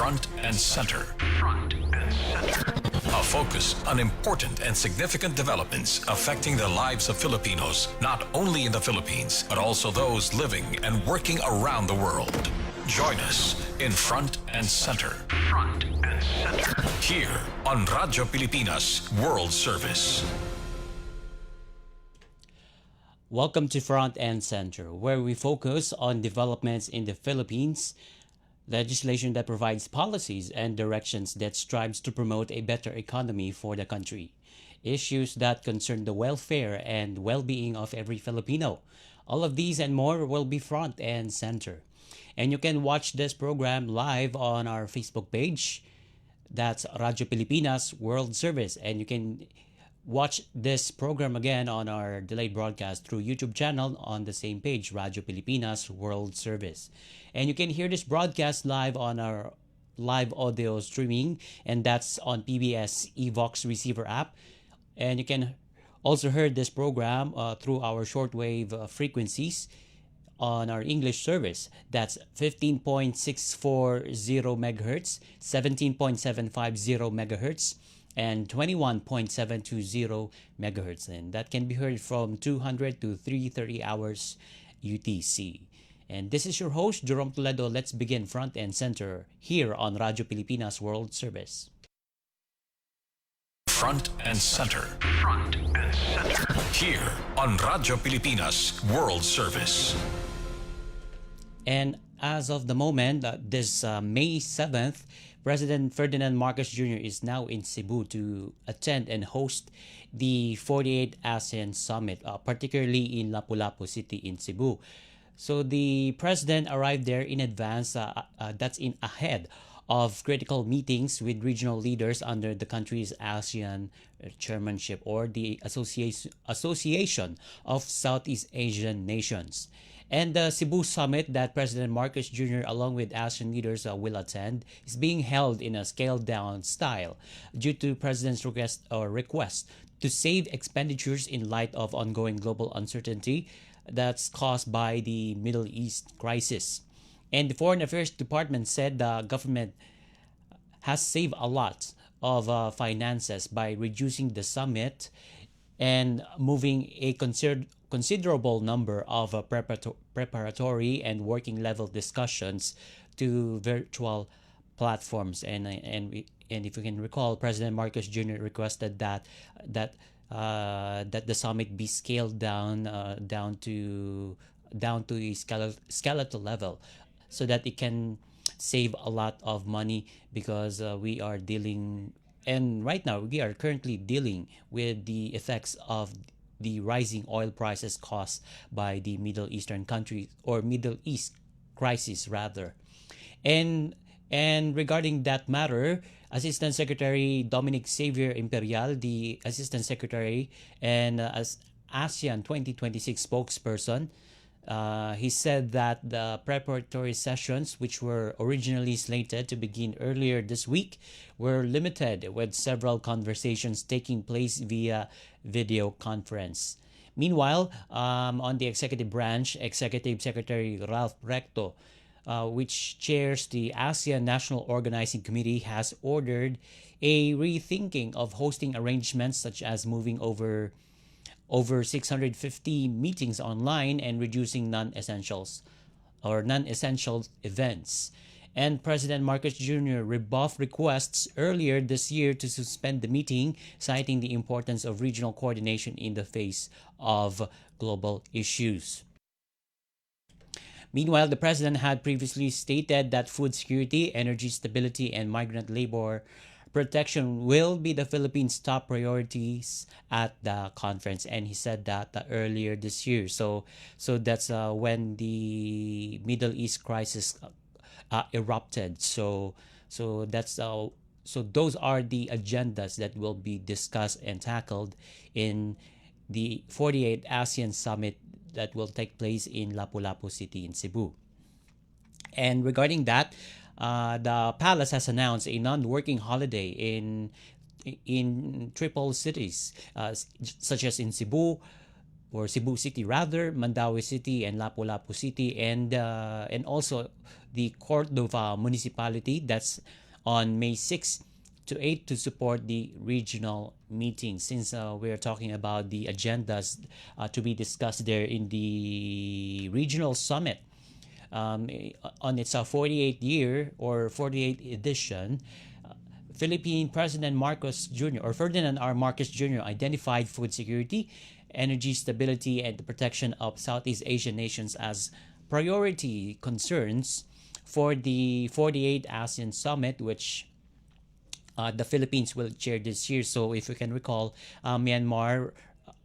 Front and Center. Front and Center. A focus on important and significant developments affecting the lives of Filipinos, not only in the Philippines, but also those living and working around the world. Join us in Front and Center. Front and Center. Here on Radyo Pilipinas World Service. Welcome to Front and Center, where we focus on developments in the Philippines, legislation that provides policies and directions that strives to promote a better economy for the country, issues that concern the welfare and well-being of every Filipino. All of these and more will be Front and Center. And you can watch this program live on our Facebook page. That's Radyo Pilipinas World Service. And you can watch this program again on our delayed broadcast through YouTube channel on the same page, Radyo Pilipinas World Service. And you can hear this broadcast live on our live audio streaming, and that's on PBS Evox receiver app. And you can also hear this program through our shortwave frequencies on our English service. That's 15.640 megahertz, 17.750 megahertz, and 21.720 megahertz, and that can be heard from 200 to 330 hours UTC. And this is your host, Jerome Toledo. Let's begin Front and Center here on Radyo Pilipinas World Service. Front and Center. Front and Center. Here on Radyo Pilipinas World Service. And as of the moment, this May 7th, President Ferdinand Marcos Jr. is now in Cebu to attend and host the 48th ASEAN Summit, particularly in Lapu-Lapu City in Cebu. So the president arrived there in advance, that's in ahead of critical meetings with regional leaders under the country's ASEAN chairmanship, or the Association of Southeast Asian Nations. And the Cebu summit that President Marcos Jr. along with ASEAN leaders will attend is being held in a scaled-down style due to President's request to save expenditures in light of ongoing global uncertainty that's caused by the Middle East crisis. And the Foreign Affairs Department said the government has saved a lot of finances by reducing the summit and moving a considerable number of preparatory and working level discussions to virtual platforms. And if you can recall, President Marcos Jr. requested that the summit be scaled down to a skeletal level, so that it can save a lot of money, because we are dealing, and right now we are currently dealing with the effects of the rising oil prices caused by the Middle Eastern countries, or Middle East crisis rather. And regarding that matter, Assistant Secretary Dominic Xavier Imperial, the Assistant Secretary and as ASEAN 2026 spokesperson, he said that the preparatory sessions, which were originally slated to begin earlier this week, were limited, with several conversations taking place via video conference. Meanwhile, on the executive branch, Executive Secretary Ralph Recto, which chairs the ASEAN National Organizing Committee, has ordered a rethinking of hosting arrangements, such as moving over 650 meetings online and reducing non-essential events. And President Marcos Jr. rebuffed requests earlier this year to suspend the meeting, citing the importance of regional coordination in the face of global issues. Meanwhile, the president had previously stated that food security, energy stability, and migrant labor protection will be the Philippines' top priorities at the conference, and he said that earlier this year. So that's when the Middle East crisis erupted. So those are the agendas that will be discussed and tackled in the 48th ASEAN Summit that will take place in Lapu-Lapu City in Cebu. And regarding that, the palace has announced a non-working holiday in triple cities, such as in Cebu, or Cebu City rather, Mandaue City, and Lapu-Lapu City, and also the Cordova municipality. That's on May 6th to 8 to support the regional meeting. Since we are talking about the agendas to be discussed there in the regional summit, um, on its 48th year or 48th edition, Philippine President Marcos Jr. or Ferdinand R. Marcos Jr. identified food security, energy stability, and the protection of Southeast Asian nations as priority concerns for the 48th ASEAN Summit, which the Philippines will chair this year. So, if you can recall, Myanmar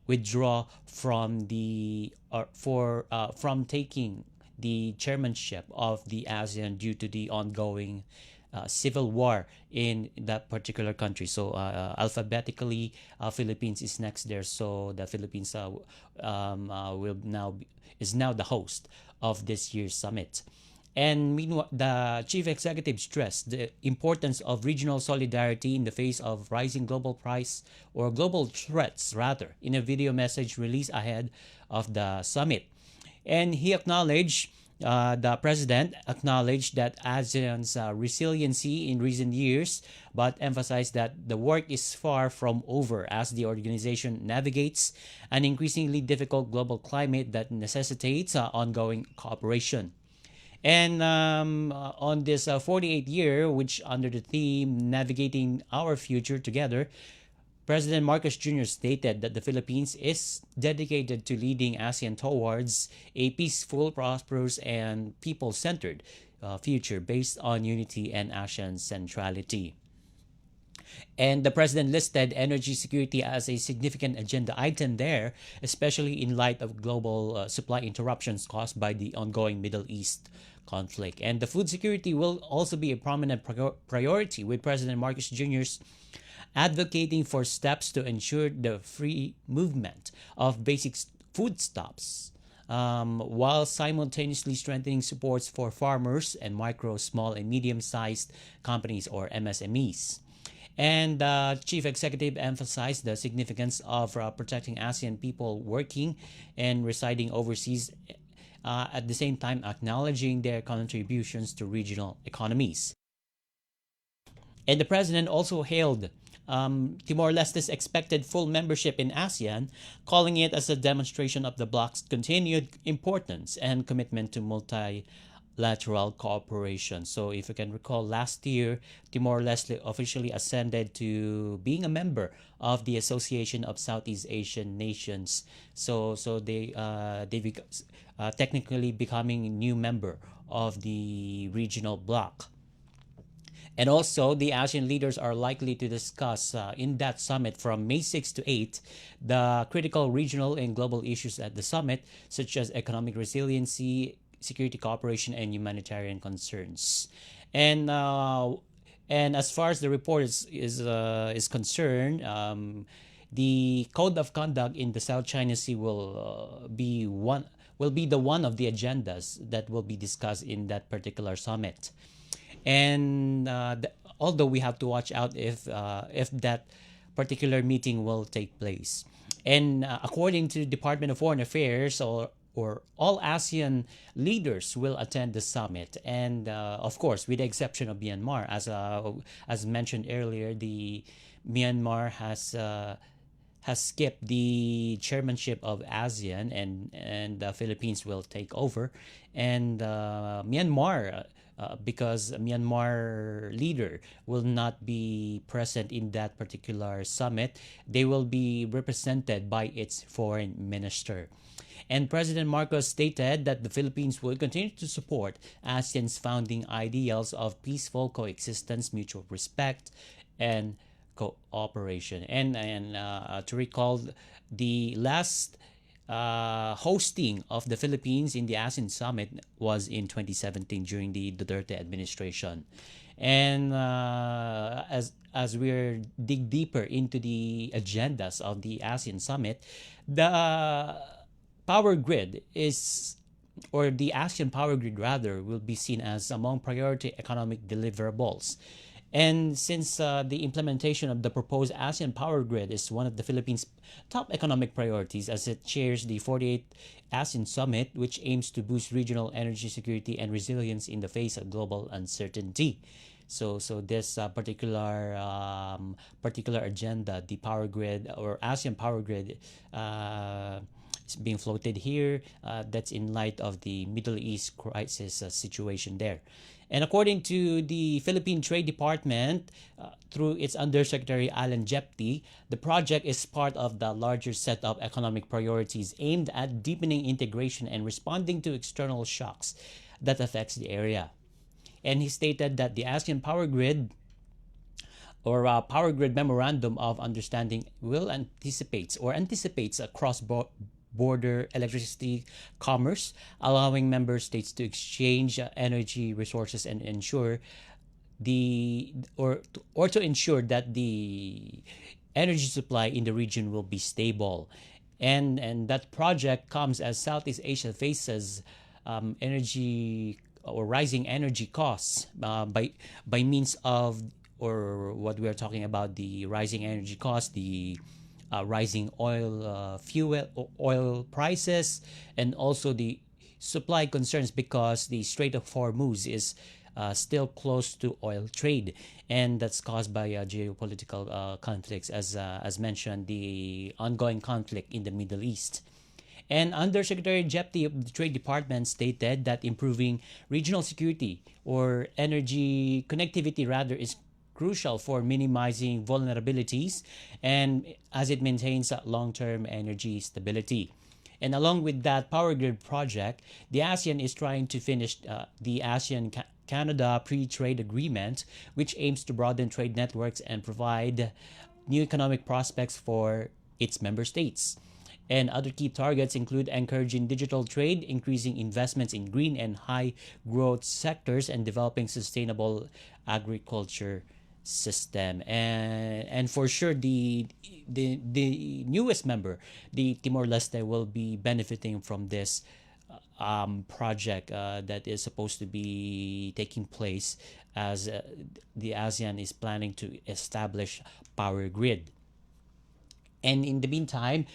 withdraw from the from taking the chairmanship of the ASEAN due to the ongoing civil war in that particular country. So alphabetically, Philippines is next there. So the Philippines will now is now the host of this year's summit. And meanwhile, the chief executive stressed the importance of regional solidarity in the face of rising global price or global threats, rather, in a video message released ahead of the summit. And the president acknowledged that ASEAN's resiliency in recent years, but emphasized that the work is far from over as the organization navigates an increasingly difficult global climate that necessitates ongoing cooperation. And on this 48th year, which under the theme Navigating Our Future Together, President Marcos Jr. stated that the Philippines is dedicated to leading ASEAN towards a peaceful, prosperous, and people-centered future based on unity and ASEAN centrality. And the president listed energy security as a significant agenda item there, especially in light of global supply interruptions caused by the ongoing Middle East conflict. And the food security will also be a prominent priority, with President Marcos Jr.'s advocating for steps to ensure the free movement of basic foodstuffs, while simultaneously strengthening supports for farmers and micro, small, and medium-sized companies or MSMEs. And the chief executive emphasized the significance of protecting ASEAN people working and residing overseas, at the same time acknowledging their contributions to regional economies. And the president also hailed Timor-Leste's expected full membership in ASEAN, calling it as a demonstration of the bloc's continued importance and commitment to multilateral cooperation. So if you can recall, last year, Timor-Leste officially ascended to being a member of the Association of Southeast Asian Nations. So they technically becoming a new member of the regional bloc. And also, the ASEAN leaders are likely to discuss in that summit from May 6 to 8 the critical regional and global issues at the summit, such as economic resiliency, security cooperation, and humanitarian concerns. And as far as the report is concerned, the code of conduct in the South China Sea will be the one of the agendas that will be discussed in that particular summit. And although we have to watch out if that particular meeting will take place. And according to the Department of Foreign Affairs, or all ASEAN leaders will attend the summit, and of course, with the exception of Myanmar, as mentioned earlier, the Myanmar has skipped the chairmanship of ASEAN, and the Philippines will take over, and Myanmar. Because Myanmar leader will not be present in that particular summit, they will be represented by its foreign minister. And President Marcos stated that the Philippines will continue to support ASEAN's founding ideals of peaceful coexistence, mutual respect, and cooperation. And to recall, the last hosting of the Philippines in the ASEAN Summit was in 2017 during the Duterte administration. And as we're dig deeper into the agendas of the ASEAN Summit, the power grid the ASEAN power grid rather, will be seen as among priority economic deliverables. And since the implementation of the proposed ASEAN Power Grid is one of the Philippines' top economic priorities, as it chairs the 48th ASEAN Summit, which aims to boost regional energy security and resilience in the face of global uncertainty. So this particular agenda, the power grid or ASEAN Power Grid, is being floated here. That's in light of the Middle East crisis situation there. And according to the Philippine Trade Department, through its Undersecretary Alan Jepti, the project is part of the larger set of economic priorities aimed at deepening integration and responding to external shocks that affects the area. And he stated that the ASEAN Power Grid or Power Grid Memorandum of Understanding will anticipates a cross-border electricity commerce, allowing member states to exchange energy resources and ensure to ensure that the energy supply in the region will be stable. And that project comes as Southeast Asia faces energy or rising energy costs by means of, or what we are talking about, the rising energy costs, the rising oil prices, and also the supply concerns because the Strait of Hormuz is still close to oil trade, and that's caused by geopolitical conflicts, as mentioned, the ongoing conflict in the Middle East. And Undersecretary Jepti of the Trade Department stated that improving regional security or energy connectivity rather is crucial for minimizing vulnerabilities and as it maintains long-term energy stability. And along with that power grid project, the ASEAN is trying to finish the ASEAN-Canada Free Trade Agreement, which aims to broaden trade networks and provide new economic prospects for its member states. And other key targets include encouraging digital trade, increasing investments in green and high growth sectors, and developing sustainable agriculture system. And for sure, the newest member, the Timor-Leste, will be benefiting from this project that is supposed to be taking place as the ASEAN is planning to establish power grid. And in the meantime,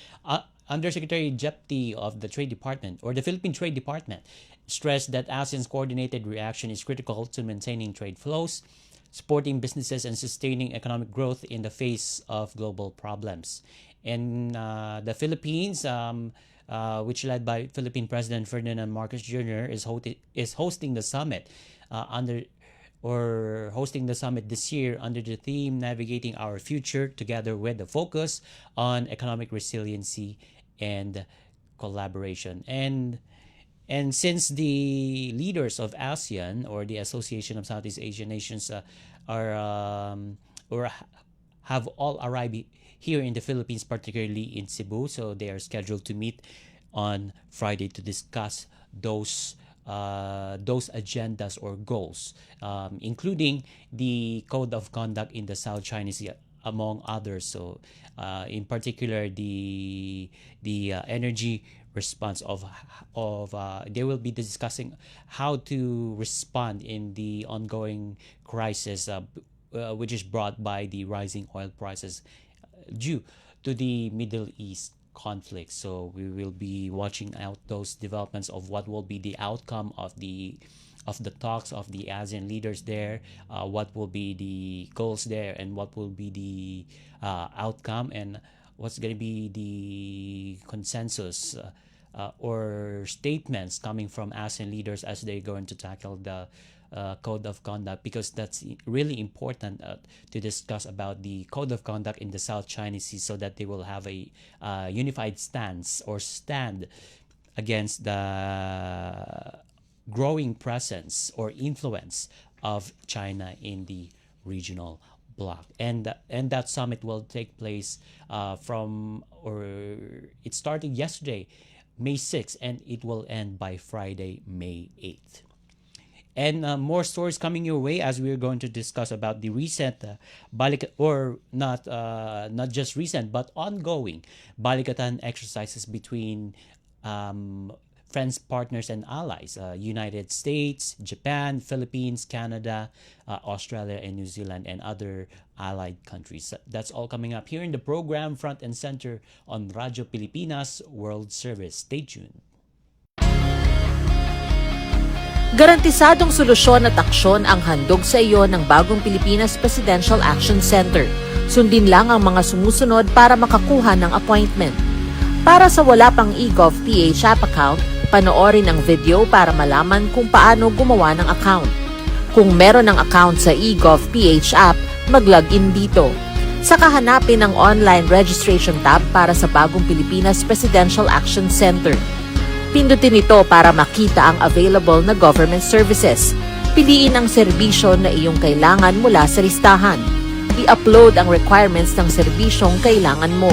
Undersecretary Jepti of the Trade Department, or the Philippine Trade Department, stressed that ASEAN's coordinated reaction is critical to maintaining trade flows, supporting businesses, and sustaining economic growth in the face of global problems. And the Philippines, which led by Philippine President Ferdinand Marcos Jr., is hosting the summit hosting the summit this year under the theme Navigating Our Future, together with a focus on economic resiliency and collaboration. And since the leaders of ASEAN, or the Association of Southeast Asian Nations, have all arrived here in the Philippines, particularly in Cebu, so they are scheduled to meet on Friday to discuss those agendas or goals, including the code of conduct in the South China Sea, among others. So, in particular, the energy response of they will be discussing how to respond in the ongoing crisis, which is brought by the rising oil prices due to the Middle East conflict. So we will be watching out those developments of what will be the outcome of the talks of the ASEAN leaders there, what will be the goals there, and what will be the outcome, and what's going to be the consensus or statements coming from ASEAN leaders as they're going to tackle the code of conduct, because that's really important to discuss about the code of conduct in the South China Sea, so that they will have a unified stance or stand against the growing presence or influence of China in the regional bloc. And that summit will take place it started yesterday, May 6th, and it will end by Friday, May 8th. And more stories coming your way as we're going to discuss about the recent not just recent but ongoing Balikatan exercises between friends, partners, and allies, United States, Japan, Philippines, Canada, Australia, and New Zealand, and other allied countries. That's all coming up here in the program Front and Center on Radyo Pilipinas World Service. Stay tuned. Garantisadong solusyon at aksyon ang handog sa iyo ng bagong Pilipinas Presidential Action Center. Sundin lang ang mga sumusunod para makakuha ng appointment. Para sa wala pang eGov.ph app account, panoorin ang video para malaman kung paano gumawa ng account. Kung meron ng account sa eGov.ph app, mag-login dito. Saka hanapin ang online registration tab para sa bagong Pilipinas Presidential Action Center. Pindutin ito para makita ang available na government services. Piliin ang serbisyo na iyong kailangan mula sa listahan. I-upload ang requirements ng serbisyong kailangan mo.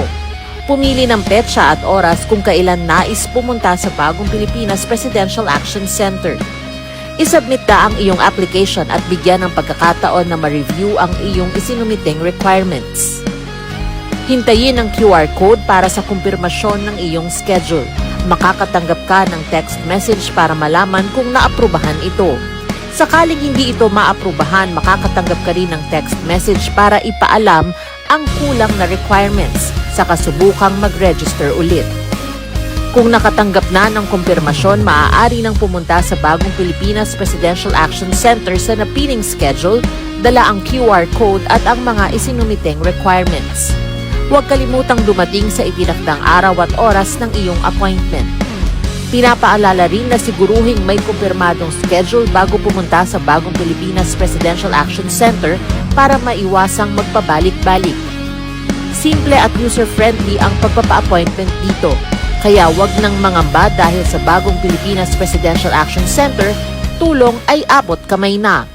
Pumili ng petsa at oras kung kailan nais pumunta sa bagong Pilipinas Presidential Action Center. I-submit na ang iyong application at bigyan ng pagkakataon na ma-review ang iyong isinumiting requirements. Hintayin ang QR code para sa kumpirmasyon ng iyong schedule. Makakatanggap ka ng text message para malaman kung naaprubahan ito. Sakaling hindi ito maaprubahan, makakatanggap ka rin ng text message para ipaalam ang kulang na requirements sa kasubukang mag-register ulit. Kung nakatanggap na ng kumpirmasyon, maaari nang pumunta sa bagong Pilipinas Presidential Action Center sa napiling schedule, dala ang QR code at ang mga isinumiting requirements. Huwag kalimutang dumating sa itinakdang araw at oras ng iyong appointment. Pinapaalala rin na siguruhing may kumpirmadong schedule bago pumunta sa bagong Pilipinas Presidential Action Center para maiwasang magpabalik-balik. Simple at user-friendly ang pagpapa-appointment dito, kaya huwag nang mangamba dahil sa bagong Pilipinas Presidential Action Center, tulong ay abot kamay na.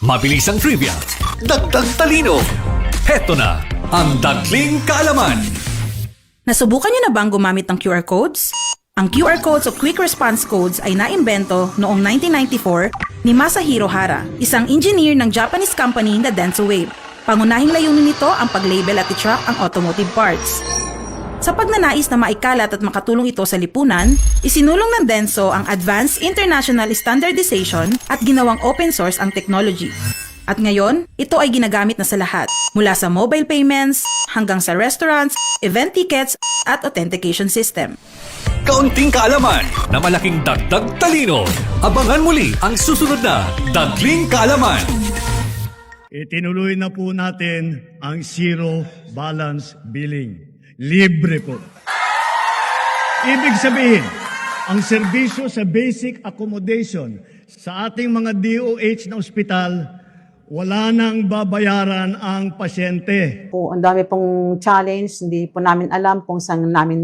Mabilis ang trivia, dagdag talino. Heto na ang Dagling Kaalaman. Nasubukan niyo na bang gumamit ng QR codes? Ang QR codes o Quick Response Codes ay naimbento noong 1994 ni Masahiro Hara, isang engineer ng Japanese company na Denso Wave. Pangunahing layunin nito ang pag-label at i-track ang automotive parts. Sa pagnanais na maikalat at makatulong ito sa lipunan, isinulong ng Denso ang Advanced International Standardization at ginawang open source ang technology. At ngayon, ito ay ginagamit na sa lahat, mula sa mobile payments hanggang sa restaurants, event tickets at authentication system. Kaunting kaalaman na malaking dagdag talino. Abangan muli ang susunod na Dagling Kaalaman. Itinuloy na po natin ang zero balance billing. Libre po. Ibig sabihin, ang serbisyo sa basic accommodation sa ating mga DOH na ospital, wala nang babayaran ang pasyente. Po, ang dami pong challenge, hindi po namin alam kung saan namin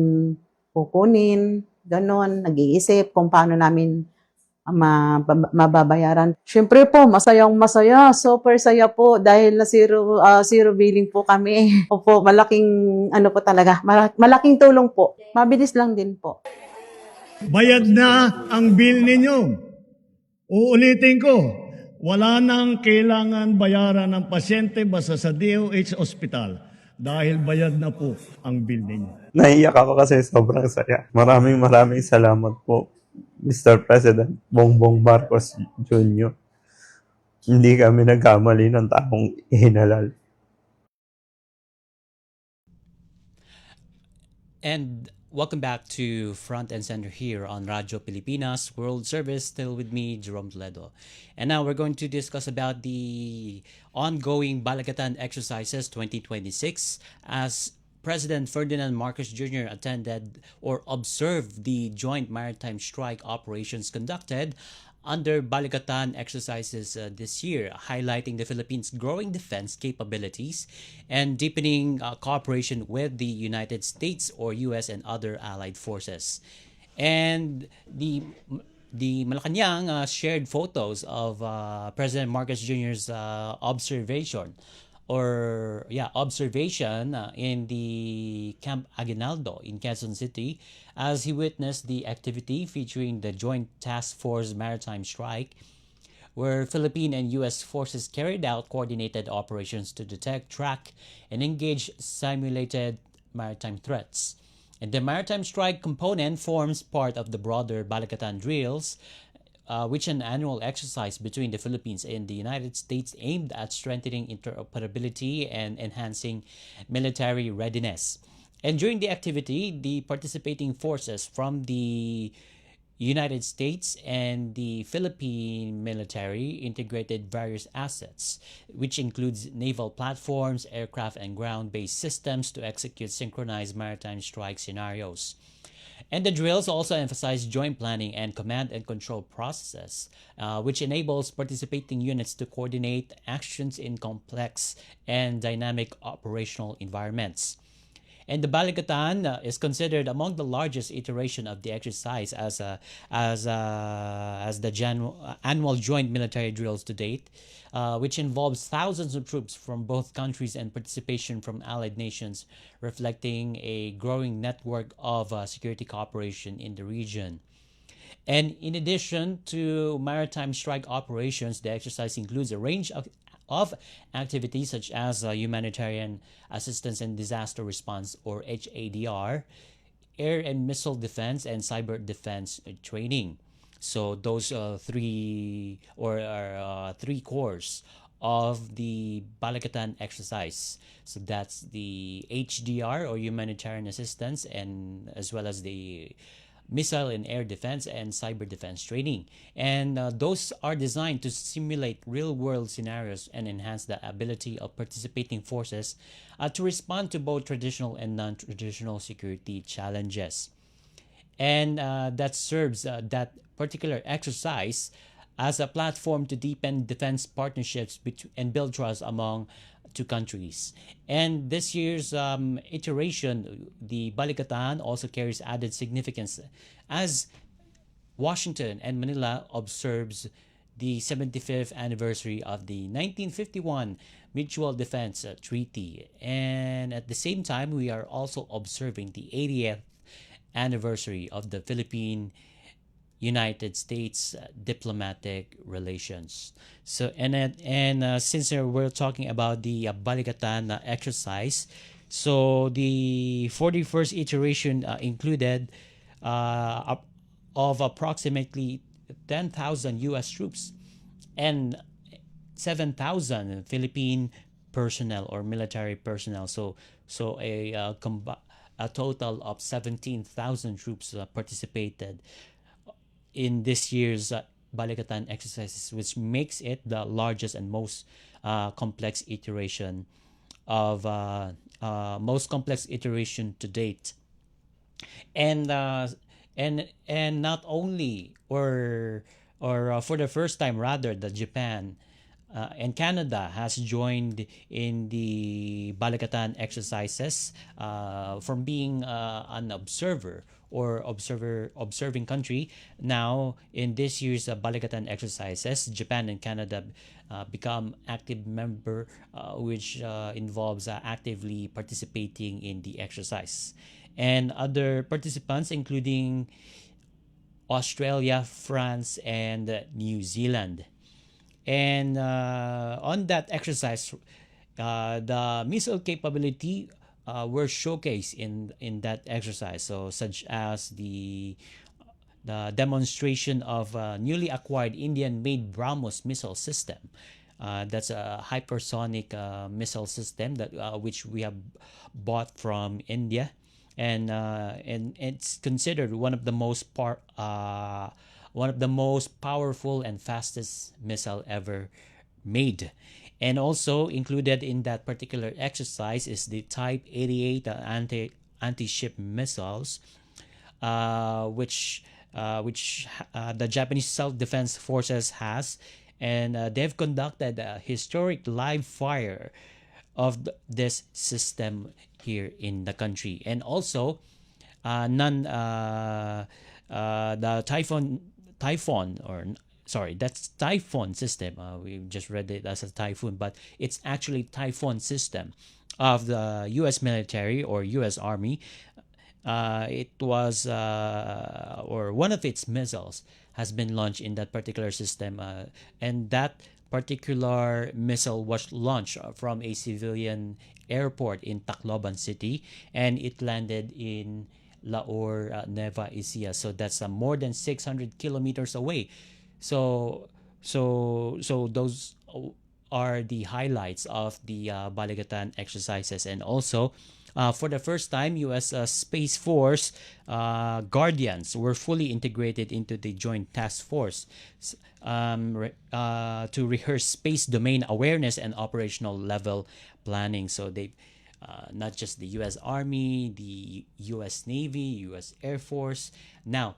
kukunin, ganon, nag-iisip kung paano namin mababayaran. Siyempre po, masayang masaya, super saya po dahil na zero billing po kami. Opo, malaking ano po talaga, malaking tulong po. Mabilis lang din po. Bayad na ang bill ninyo. Uulitin ko, wala nang kailangan bayaran ng pasyente basta sa DOH Hospital dahil bayad na po ang bill ninyo. Naiiyak ako kasi sobrang saya. Maraming salamat po, Mr. President Bongbong Marcos Jr. Hindi kami nagkamali ng taong ihinalal. And welcome back to Front and Center here on Radyo Pilipinas World Service. Still with me, Jerome Toledo. And now we're going to discuss about the ongoing Balagatan Exercises 2026 as President Ferdinand Marcos Jr. attended or observed the joint maritime strike operations conducted under Balikatan exercises this year, highlighting the Philippines' growing defense capabilities and deepening cooperation with the United States or US and other allied forces. And the Malacanang shared photos of President Marcos Jr.'s observation in the Camp Aguinaldo in Quezon City as he witnessed the activity featuring the Joint Task Force Maritime Strike, where Philippine and U.S. forces carried out coordinated operations to detect, track, and engage simulated maritime threats. And the maritime strike component forms part of the broader Balikatan drills, which an annual exercise between the Philippines and the United States aimed at strengthening interoperability and enhancing military readiness. And during the activity, the participating forces from the United States and the Philippine military integrated various assets, which includes naval platforms, aircraft, and ground-based systems to execute synchronized maritime strike scenarios. And the drills also emphasize joint planning and command and control processes, which enables participating units to coordinate actions in complex and dynamic operational environments. And the Balikatan is considered among the largest iteration of the exercise as the annual joint military drills to date, which involves thousands of troops from both countries and participation from allied nations, reflecting a growing network of security cooperation in the region. And in addition to maritime strike operations, the exercise includes a range of activities such as humanitarian assistance and disaster response, or HADR, air and missile defense, and cyber defense training. So those three cores of the Balikatan exercise. So that's the HDR, or humanitarian assistance, and as well as the missile and air defense and cyber defense training. And those are designed to simulate real-world scenarios and enhance the ability of participating forces to respond to both traditional and non-traditional security challenges. And that serves that particular exercise as a platform to deepen defense partnerships and build trust among two countries. And this year's iteration, the Balikatan, also carries added significance as Washington and Manila observes the 75th anniversary of the 1951 Mutual Defense Treaty. And at the same time, we are also observing the 80th anniversary of the Philippine-United States diplomatic relations. So since we're talking about the Balikatan exercise, so the 41st iteration included of approximately 10,000 U.S. troops and 7,000 Philippine personnel or military personnel. So a total of 17,000 troops participated in this year's Balikatan exercises, which makes it the largest and most complex iteration to date. And not only or for the first time, rather, the Japan and Canada has joined in the Balikatan exercises from being an observer or observing country. Now, in this year's Balikatan exercises, Japan and Canada become active member, which involves actively participating in the exercise. And other participants, including Australia, France, and New Zealand. And on that exercise, the missile capability were showcased in that exercise. So such as the demonstration of a newly acquired Indian-made BrahMos missile system. That's a hypersonic missile system that which we have bought from India, and it's considered one of the most powerful and fastest missile ever made. And also included in that particular exercise is the Type 88 anti-ship missiles, which the Japanese Self-Defense Forces has, and they've conducted a historic live fire of the system here in the country. And also, the Typhoon system. We just read it as a typhoon, but it's actually Typhoon system of the U.S. military or U.S. Army. It was, or one of its missiles has been launched in that particular system, and that particular missile was launched from a civilian airport in Tacloban City, and it landed in Laor, Nueva Ecija. So that's more than 600 kilometers away. So those are the highlights of the Balikatan exercises. And also, for the first time, U.S. Space Force Guardians were fully integrated into the Joint Task Force to rehearse space domain awareness and operational level planning. So they not just the U.S. Army, the U.S. Navy, U.S. Air Force. Now,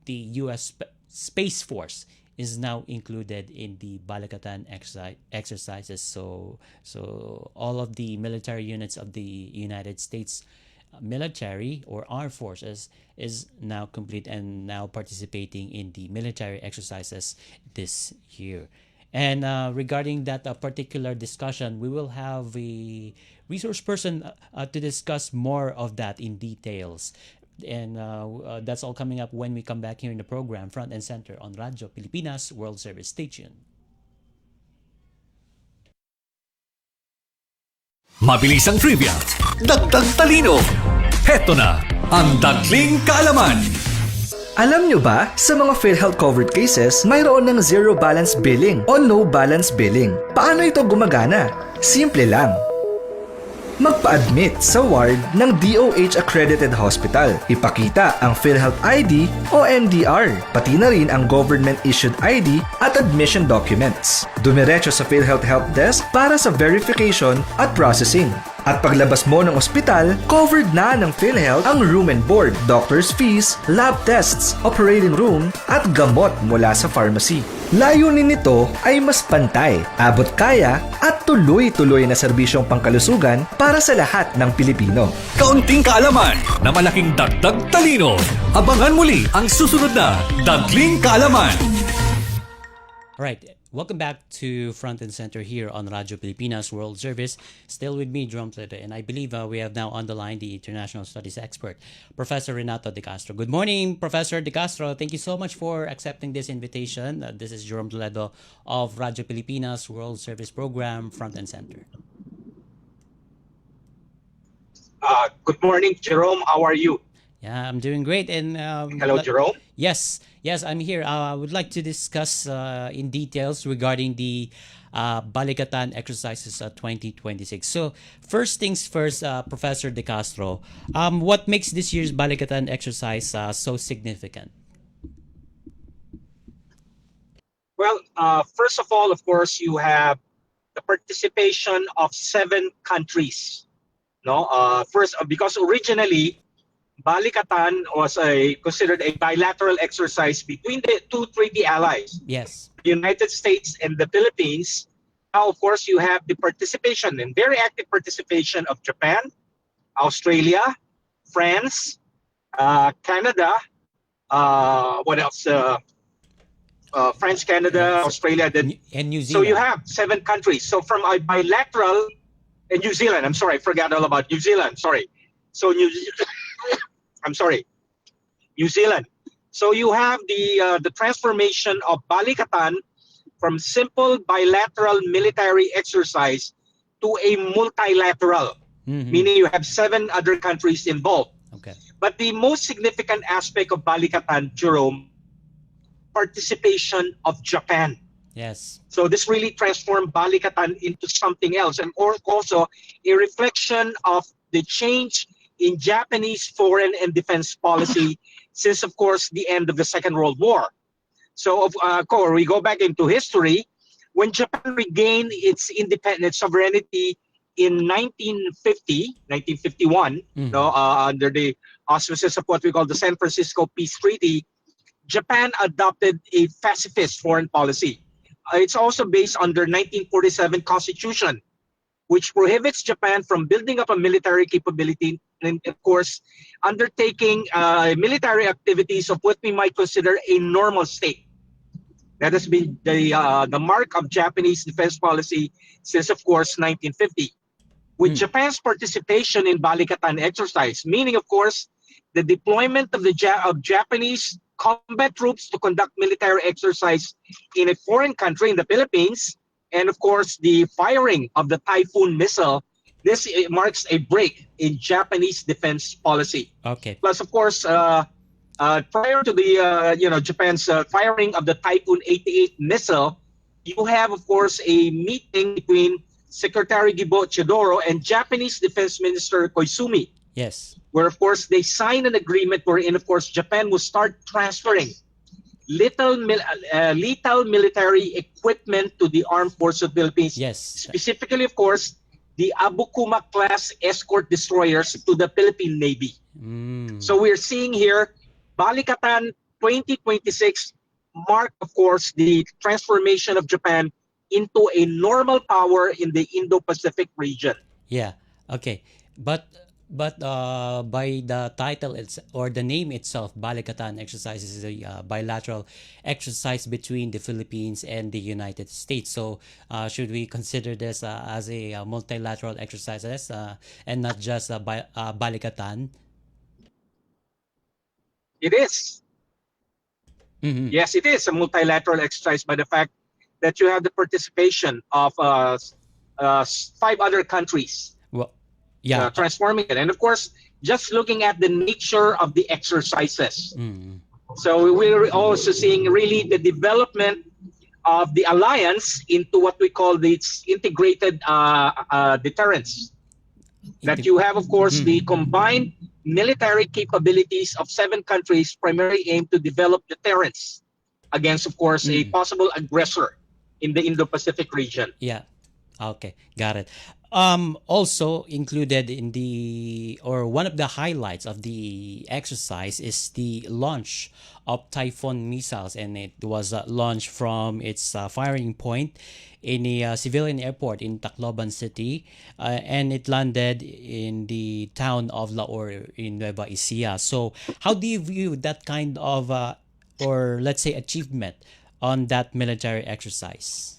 the U.S. Space Force is now included in the Balikatan exercises. So all of the military units of the United States military or armed forces is now complete and now participating in the military exercises this year. And regarding that particular discussion, we will have a resource person to discuss more of that in details. And that's all coming up when we come back here in the program, Front and Center on Radyo Pilipinas World Service Station. Mabilis ang trivia, dagdag talino. Heto na ang Dagling Kaalaman. Alam nyo ba, sa mga PhilHealth covered cases, mayroon ng zero balance billing o no balance billing. Paano ito gumagana? Simple lang. Magpa-admit sa ward ng DOH-accredited hospital. Ipakita ang PhilHealth ID o MDR, pati na rin ang government-issued ID at admission documents. Dumiretso sa PhilHealth Help Desk para sa verification at processing. At paglabas mo ng ospital, covered na ng PhilHealth ang room and board, doctor's fees, lab tests, operating room, at gamot mula sa pharmacy. Layunin nito ay mas pantay, abot kaya, at tuloy-tuloy na serbisyong pangkalusugan para sa lahat ng Pilipino. Kaunting kaalaman na malaking dagdag talino. Abangan muli ang susunod na Dagling Kaalaman. Alright, welcome back to Front and Center here on Radyo Pilipinas World Service. Still with me, Jerome, and I believe we have now on the line the international studies expert, Professor Renato De Castro. Good morning, Professor De Castro. Thank you so much for accepting this invitation. This is Jerome Toledo of Radyo Pilipinas World Service Program, Front and Center. Good morning, Jerome. How are you? Yeah, I'm doing great. And hello, Jerome. Yes, I'm here. I would like to discuss in details regarding the Balikatan exercises 2026. So first things first, Professor De Castro, what makes this year's Balikatan exercise so significant? Well, first of all, of course, you have the participation of 7 countries. No, first because originally Balikatan was considered a bilateral exercise between the 2 treaty allies. Yes. The United States and the Philippines. Now, of course, you have the participation and very active participation of Japan, Australia, France, Canada. What else? France, Canada, Australia, and New Zealand. So you have 7 countries. So from a bilateral, and New Zealand. I'm sorry, I forgot all about New Zealand. Sorry. So New Zealand. So you have the transformation of Balikatan from simple bilateral military exercise to a multilateral, meaning you have 7 other countries involved. Okay. But the most significant aspect of Balikatan, Jerome, participation of Japan. Yes. So this really transformed Balikatan into something else, and also a reflection of the change in Japanese foreign and defense policy since, of course, the end of the Second World War. So, of course, we go back into history. When Japan regained its independence, sovereignty in 1951, under the auspices of what we call the San Francisco Peace Treaty, Japan adopted a pacifist foreign policy. It's also based on their 1947 Constitution, which prohibits Japan from building up a military capability and, of course, undertaking military activities of what we might consider a normal state. That has been the mark of Japanese defense policy since, of course, 1950. With Japan's participation in Balikatan exercise, meaning, of course, the deployment of Japanese combat troops to conduct military exercise in a foreign country, in the Philippines, and, of course, the firing of the Typhoon missile, this marks a break in Japanese defense policy. Okay. Plus, of course, prior to the Japan's firing of the Typhoon 88 missile, you have, of course, a meeting between Secretary Gibo Chidoro and Japanese Defense Minister Koizumi, Yes. where, of course, they signed an agreement wherein, of course, Japan will start transferring lethal military equipment to the armed forces of the Philippines. Yes. Specifically, of course, the Abukuma class escort destroyers to the Philippine Navy. So we're seeing here, Balikatan 2026 mark, of course, the transformation of Japan into a normal power in the Indo-Pacific region. Yeah. Okay. But by the title or the name itself, Balikatan exercise is a bilateral exercise between the Philippines and the United States. So should we consider this as a multilateral exercises and not just Balikatan? It is. Mm-hmm. Yes, it is a multilateral exercise by the fact that you have the participation of 5 other countries. Well, yeah. Transforming it. And of course, just looking at the nature of the exercises. Mm. So we're also seeing really the development of the alliance into what we call the integrated deterrence. That you have, of course, the combined military capabilities of 7 countries primarily aimed to develop deterrence against, of course, a possible aggressor in the Indo-Pacific region. Yeah. Okay, got it. Also included in one of the highlights of the exercise is the launch of Typhoon missiles, and it was launched from its firing point in a civilian airport in Tacloban City, and it landed in the town of Laor in Nueva Ecija. So, how do you view that kind of, or let's say, achievement on that military exercise?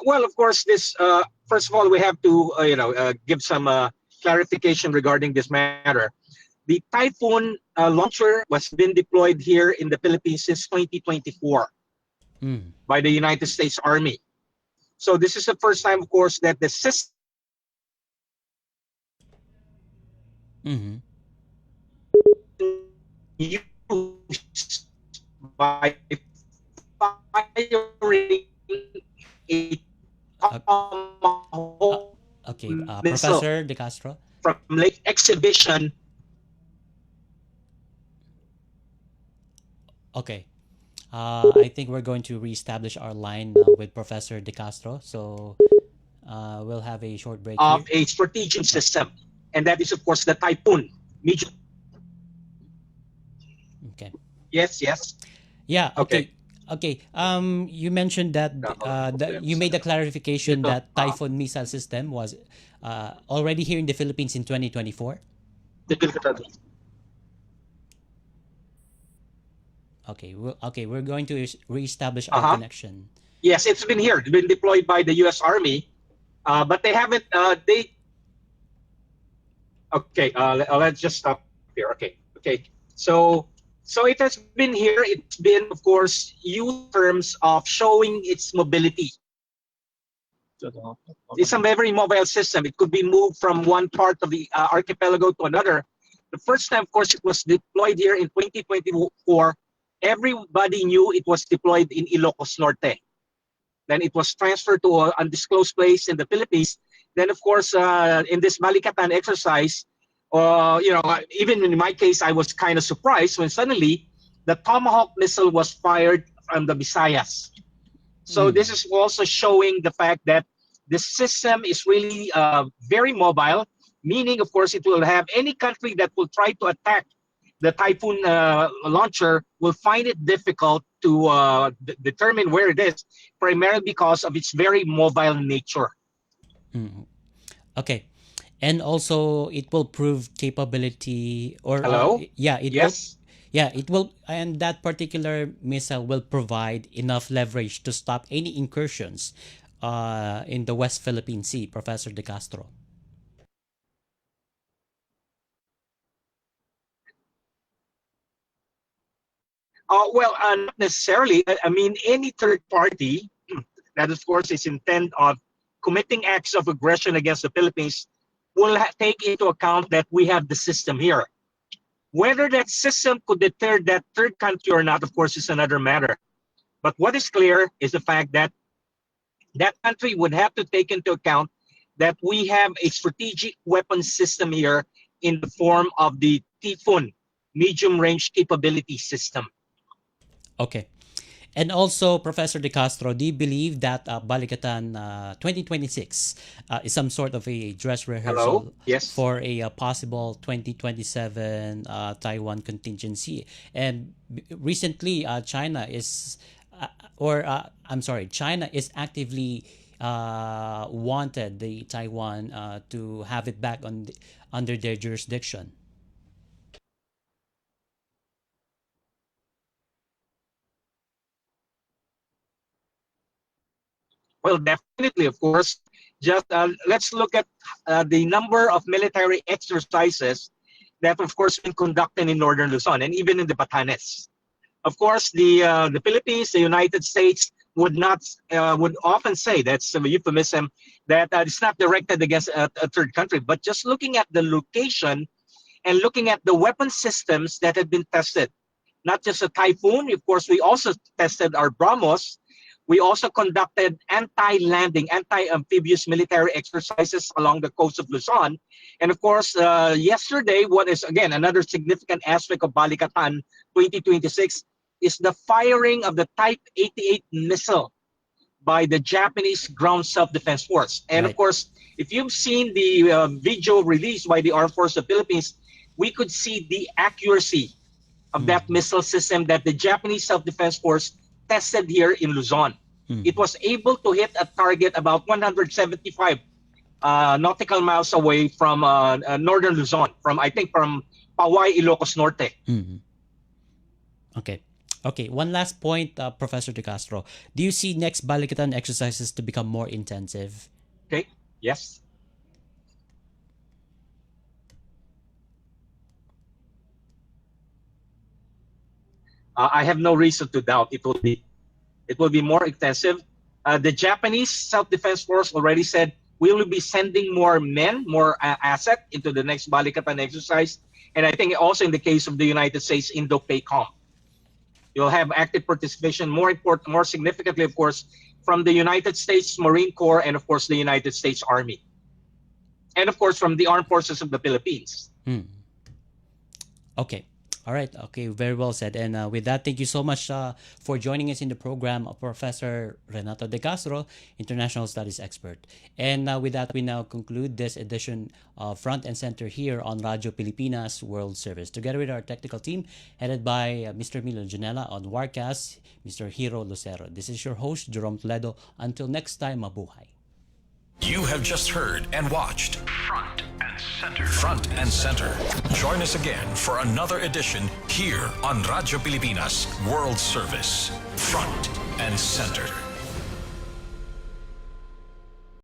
Well, of course, this first of all, we have to give some clarification regarding this matter. The Typhoon launcher was been deployed here in the Philippines since 2024 by the United States Army. So this is the first time, of course, that the system used by firing a Okay, missile Professor De Castro. from Lake Exhibition. Okay. I think we're going to reestablish our line with Professor De Castro. So we'll have a short break Of here. a strategic system, and that is, of course, the Typhoon. Okay. Yes. Yeah. Okay. You mentioned that you made a clarification that Typhoon missile system was already here in the Philippines in 2024. Okay. We're going to reestablish our connection. Yes, it's been here. It's been deployed by the U.S. Army, but they haven't. Let's just stop here. Okay. So it has been here. It's been, of course, used in terms of showing its mobility. It's a very mobile system. It could be moved from one part of the archipelago to another. The first time, of course, it was deployed here in 2024. Everybody knew it was deployed in Ilocos Norte. Then it was transferred to an undisclosed place in the Philippines. Then, of course, in this Balikatan exercise, even in my case, I was kind of surprised when suddenly the Tomahawk missile was fired from the Visayas. So this is also showing the fact that the system is really very mobile, meaning, of course, it will have any country that will try to attack the Typhoon launcher will find it difficult to determine where it is, primarily because of its very mobile nature. Okay. And also, it will prove capability or Hello? Yes. It will, and that particular missile will provide enough leverage to stop any incursions in the West Philippine Sea, Professor De Castro. Not necessarily. I mean, any third party that, of course, is intent of committing acts of aggression against the Philippines will take into account that we have the system here. Whether that system could deter that third country or not, of course, is another matter. But what is clear is the fact that that country would have to take into account that we have a strategic weapon system here in the form of the Typhoon medium-range capability system. Okay. And also, Professor De Castro, do you believe that Balikatan 2026 is some sort of a dress rehearsal Yes. for a possible 2027 Taiwan contingency? And recently, China is actively wanted the Taiwan to have it back under their jurisdiction. Well, definitely, of course. Just let's look at the number of military exercises that, of course, been conducted in northern Luzon and even in the Batanes. Of course, the Philippines, the United States would often say, that's a euphemism, that it's not directed against a third country. But just looking at the location and looking at the weapon systems that have been tested, not just a Typhoon. Of course, we also tested our BrahMos. We also conducted anti-landing, anti-amphibious military exercises along the coast of Luzon. And of course, yesterday, what is, again, another significant aspect of Balikatan 2026 is the firing of the Type 88 missile by the Japanese Ground Self-Defense Force. And of course, if you've seen the video released by the Armed Forces of the Philippines, we could see the accuracy of that missile system that the Japanese Self-Defense Force tested here in Luzon. It was able to hit a target about 175 nautical miles away from northern Luzon, from Paway, Ilocos Norte. Okay, one last point, Professor De Castro. Do you see next Balikatan exercises to become more intensive? Okay, yes. I have no reason to doubt it will be more intensive. The Japanese Self-Defense Force already said we will be sending more men, more asset into the next Balikatan exercise. And I think also in the case of the United States, Indo-PACOM. You'll have active participation, more significantly, of course, from the United States Marine Corps and, of course, the United States Army. And, of course, from the Armed Forces of the Philippines. Okay. All right. Okay. Very well said. And with that, thank you so much for joining us in the program, Professor Renato De Castro, International Studies expert. And with that, we now conclude this edition of Front and Center here on Radio Pilipinas World Service. Together with our technical team, headed by Mr. Milo Janela, on Warcast, Mr. Hiro Lucero. This is your host, Jerome Toledo. Until next time, mabuhay. You have just heard and watched Front and Center. Front and Center. Join us again for another edition here on Radio Pilipinas World Service. Front and Center.